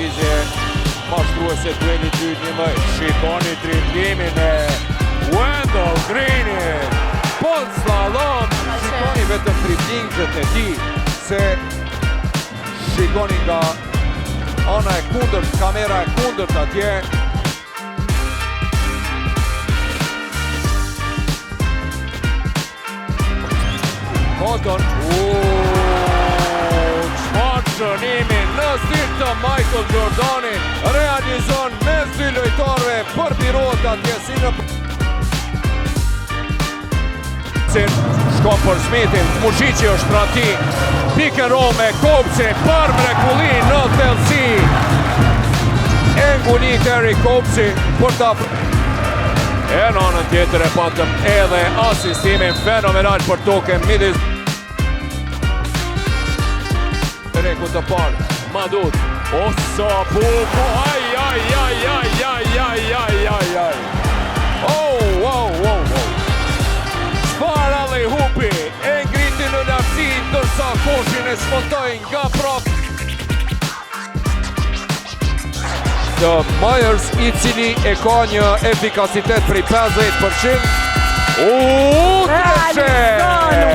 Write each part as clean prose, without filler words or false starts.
lëvizje mashtruese dueli 2-1. Shikoni dribblimin e Wendell Greenit. Pol slalom. Shikoni vetëm driblingët e tij se shikoni nga ana e kundërt, kamera e kundërt atje. Cotton. Çfarë shënimi në styrt të Michael Jordani realizon mes dy lojtarëve për pirot atje si në shko për Smithin, Mushiqi është prati, pick and roll me Kopci për mrekulli në thellësi. E nguli Terry Kopci për ta e në anën tjetër e patëm edhe asistimin fenomenal për toke midis Reku të parë, Madut, osa buku, aj. Çfarë alli hupi, e ngriti në lartësi, ndërsa koshin e smontoi nga prap. The Myers i cili e ka një efikasitet prej 50%.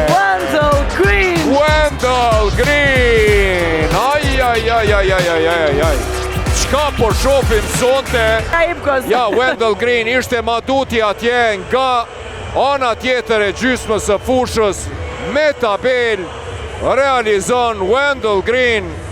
Wendell Green! Wendell Green! Aj. Çka po shohim sonte? Ja, Wendell Green ishte Maduti atje nga ana tjetër e gjysmës së fushës me tabel realizon Wendell Green.